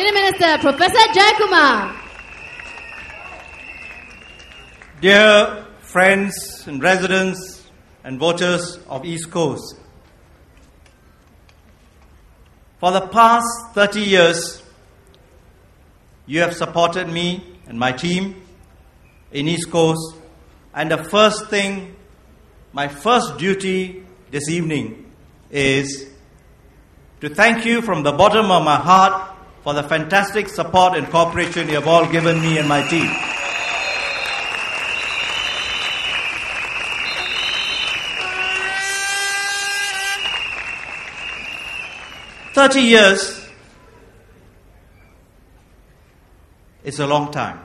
Senior Minister Professor Jayakumar. Dear friends and residents and voters of East Coast, for the past 30 years, you have supported me and my team in East Coast, and the first thing, my first duty this evening is to thank you from the bottom of my heart for the fantastic support and cooperation you have all given me and my team. "30 years is a long time.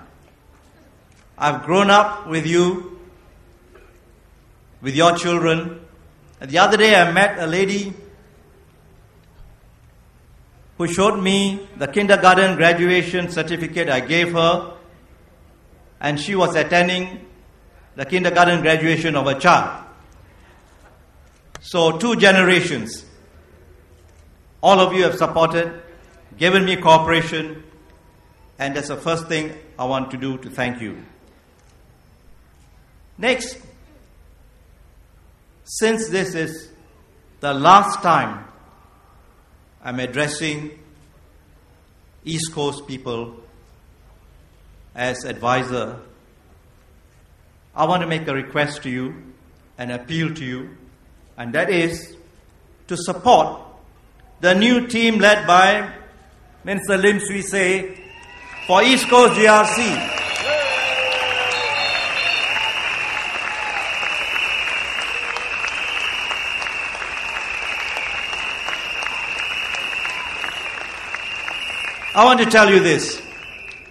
I've grown up with you, with your children. And the other day I met a lady who showed me the kindergarten graduation certificate I gave her, and she was attending the kindergarten graduation of a child. So 2 generations. All of you have supported, given me cooperation, and that's the first thing I want to do to thank you. Next, since this is the last time I'm addressing East Coast people as advisor, I want to make a request to you, an appeal to you, and that is to support the new team led by Minister Lim Swee Say for East Coast GRC. I want to tell you this,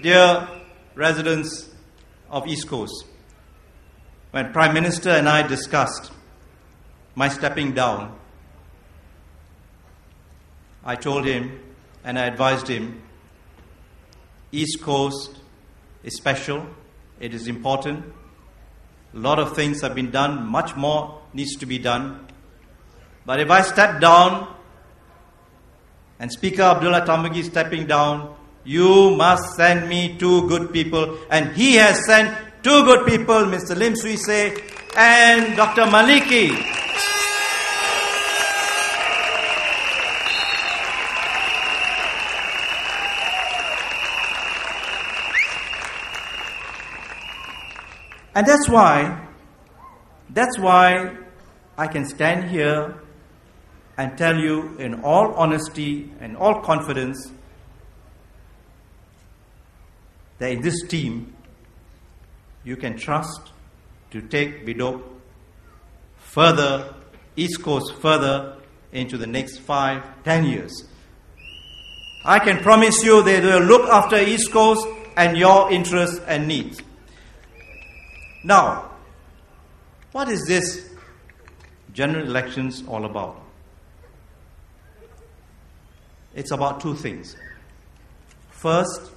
dear residents of East Coast. When Prime Minister and I discussed my stepping down, I told him and I advised him, East Coast is special, it is important. A lot of things have been done, much more needs to be done. But if I step down and Speaker Abdullah Tarmugi is stepping down, you must send me 2 good people. And he has sent 2 good people, Mr. Lim Swee Say and Dr. Maliki. And that's why I can stand here and tell you in all honesty and all confidence that in this team you can trust to take Bedok further, East Coast further into the next 5-10 years. I can promise you they will look after East Coast and your interests and needs. Now, what is this general elections all about? It's about 2 things. First,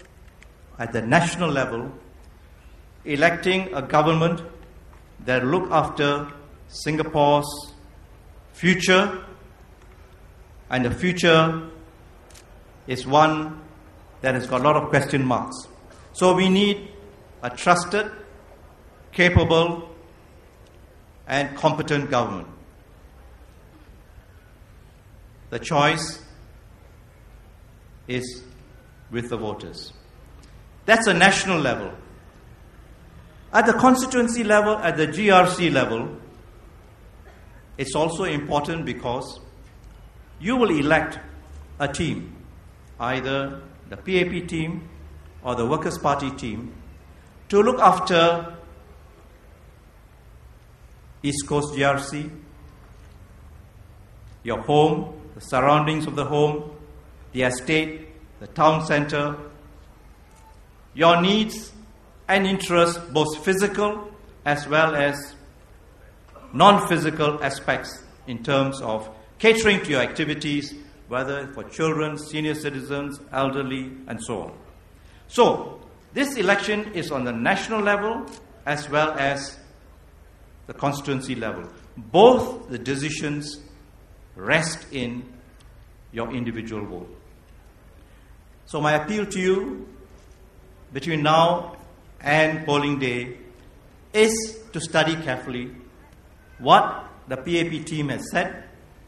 at the national level, electing a government that will look after Singapore's future, and the future is one that has got a lot of question marks. So we need a trusted, capable and competent government. The choice is with the voters. That's a national level. At the constituency level, at the GRC level, it's also important because you will elect a team, either the PAP team or the Workers' Party team, to look after East Coast GRC, your home, the surroundings of the home, the estate, the town centre, your needs and interests, both physical as well as non-physical aspects in terms of catering to your activities, whether for children, senior citizens, elderly, and so on. So, this election is on the national level as well as the constituency level. Both the decisions rest in your individual vote. So my appeal to you between now and polling day is to study carefully what the PAP team has said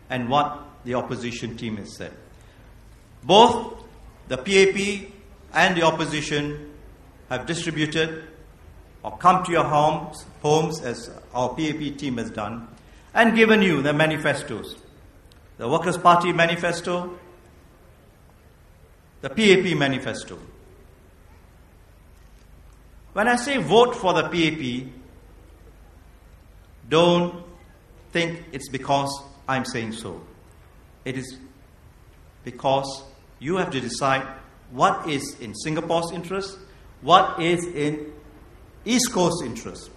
and what the opposition team has said. Both the PAP and the opposition have distributed or come to your homes as our PAP team has done, and given you the manifestos. The Workers' Party manifesto, the PAP manifesto. When I say vote for the PAP, don't think it's because I'm saying so. It is because you have to decide what is in Singapore's interest, what is in East Coast interest.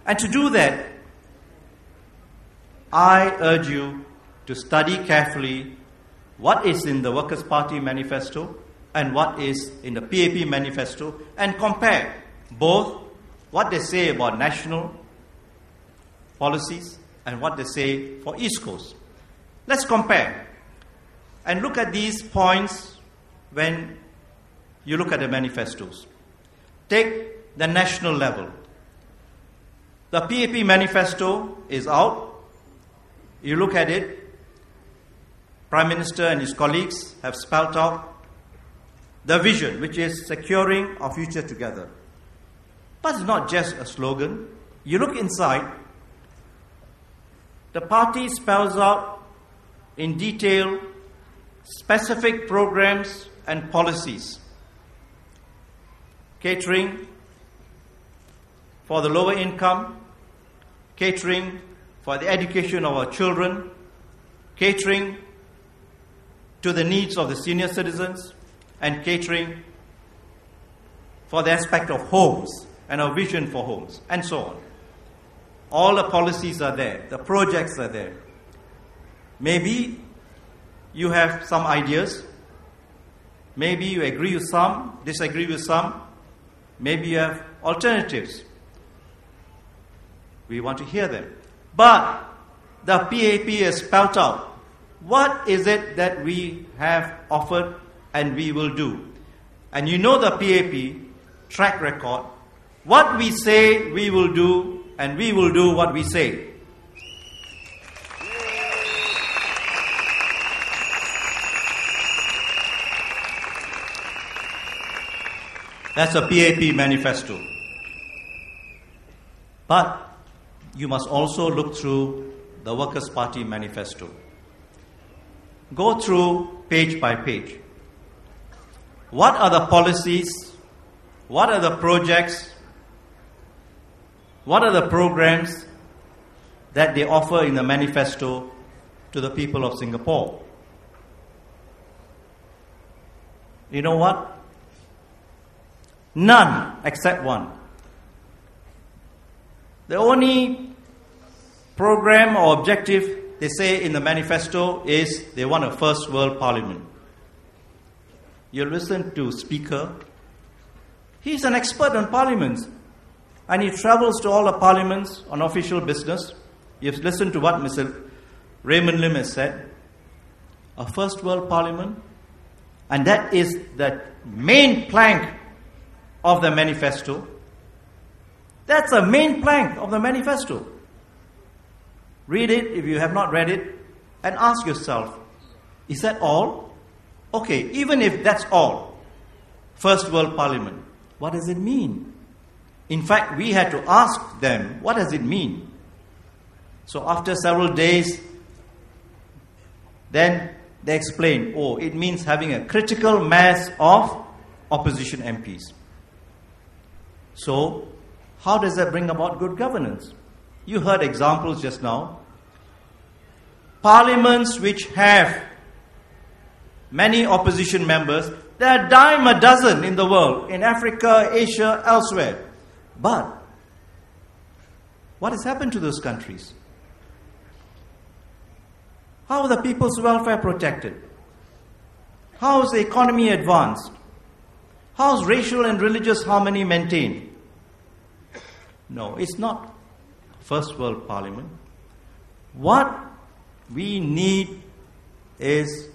And to do that, I urge you to study carefully what is in the Workers' Party manifesto and what is in the PAP manifesto, and compare both what they say about national policies and what they say for East Coast. Let's compare and look at these points when you look at the manifestos. Take the national level. The PAP manifesto is out. You look at it, Prime Minister and his colleagues have spelled out the vision, which is securing our future together. But it's not just a slogan. You look inside, the party spells out in detail specific programs and policies. Catering for the lower income, catering for the education of our children, catering to the needs of the senior citizens, and catering for the aspect of homes and our vision for homes, and so on. All the policies are there, the projects are there. Maybe you have some ideas, maybe you agree with some, disagree with some, maybe you have alternatives. We want to hear them. But the PAP has spelled out what is it that we have offered and we will do. And you know the PAP track record. What we say we will do, and we will do what we say. That's a PAP manifesto. But you must also look through the Workers' Party manifesto. Go through page by page. What are the policies? What are the projects? What are the programs that they offer in the manifesto to the people of Singapore? You know what? None except one. The only program or objective they say in the manifesto is they want a first world parliament. You listen to Speaker. He's an expert on parliaments. And he travels to all the parliaments on official business. You've listened to what Mr. Raymond Lim has said. A first world parliament. And that is the main plank of the manifesto. That's a main plank of the manifesto. Read it if you have not read it and ask yourself, is that all? Okay, even if that's all, first world parliament, what does it mean? In fact, we had to ask them, what does it mean? So after several days, then they explained, it means having a critical mass of opposition MPs. So, how does that bring about good governance? You heard examples just now. Parliaments which have many opposition members, there are a dime a dozen in the world, in Africa, Asia, elsewhere. But what has happened to those countries? How are the people's welfare protected? How is the economy advanced? How is racial and religious harmony maintained? No, it's not first world parliament. What we need is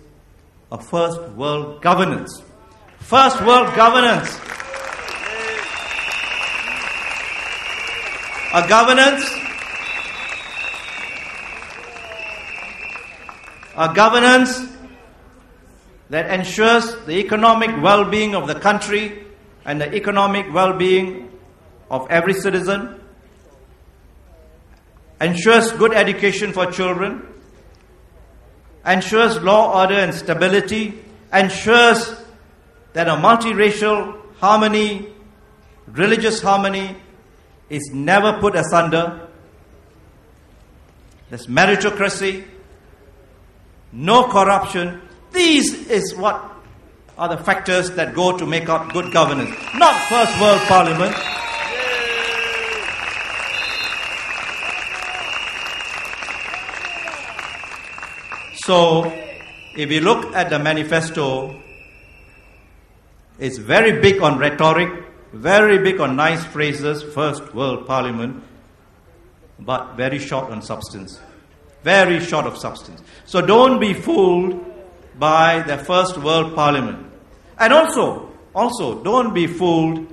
a first world governance. First world governance. A governance that ensures the economic well-being of the country and the economic well-being of every citizen, ensures good education for children, ensures law, order and stability, ensures that a multiracial harmony, religious harmony is never put asunder. There's meritocracy, no corruption. These is what are the factors that go to make up good governance, not first world parliament. So, if you look at the manifesto, it's very big on rhetoric, very big on nice phrases, first world parliament, but very short on substance. Very short of substance. So don't be fooled by the first world parliament. And also don't be fooled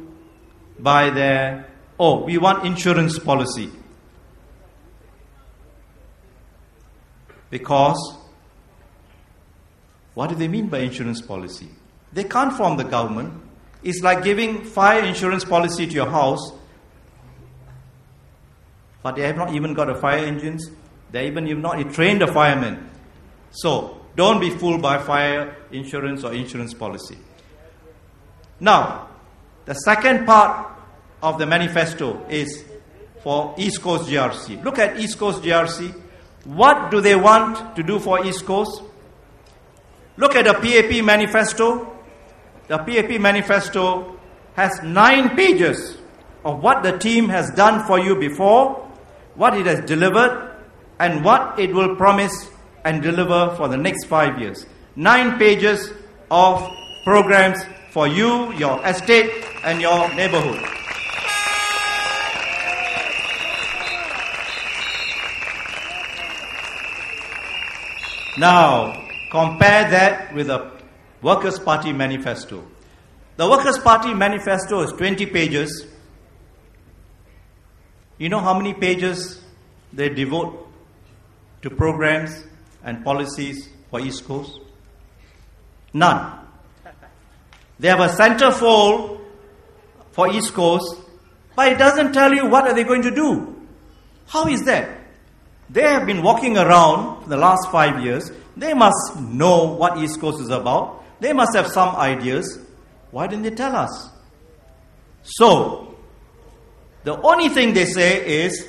by their, we want insurance policy. Because what do they mean by insurance policy? They can't form the government. It's like giving fire insurance policy to your house, but they have not even got a fire engines. They even have not trained a fireman. So, don't be fooled by fire insurance or insurance policy. Now, the second part of the manifesto is for East Coast GRC. Look at East Coast GRC. What do they want to do for East Coast? Look at the PAP manifesto. The PAP manifesto has 9 pages of what the team has done for you before, what it has delivered, and what it will promise and deliver for the next 5 years. 9 pages of programs for you, your estate, and your neighborhood. Now, compare that with the Workers' Party manifesto. The Workers' Party manifesto is 20 pages. You know how many pages they devote to programs and policies for East Coast? None. They have a centerfold for East Coast, but it doesn't tell you what are they going to do. How is that? They have been walking around for the last 5 years. They must know what East Coast is about. They must have some ideas. Why didn't they tell us? So, the only thing they say is,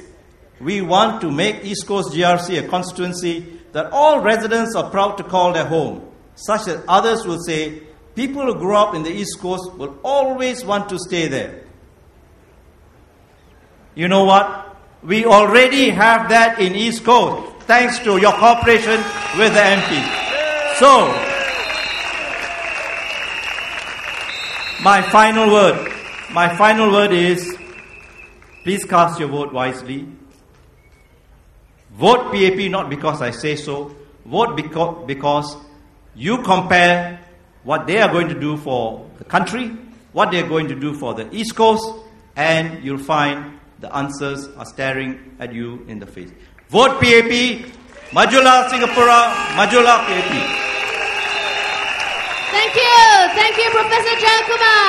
we want to make East Coast GRC a constituency that all residents are proud to call their home, such that others will say, people who grew up in the East Coast will always want to stay there. You know what? We already have that in East Coast, thanks to your cooperation with the MP. So, my final word is, please cast your vote wisely. Vote PAP not because I say so. Vote because you compare what they are going to do for the country, what they are going to do for the East Coast, and you'll find the answers are staring at you in the face. Vote PAP. Majulah Singapura. Majulah PAP. Thank you, Professor Jayakumar.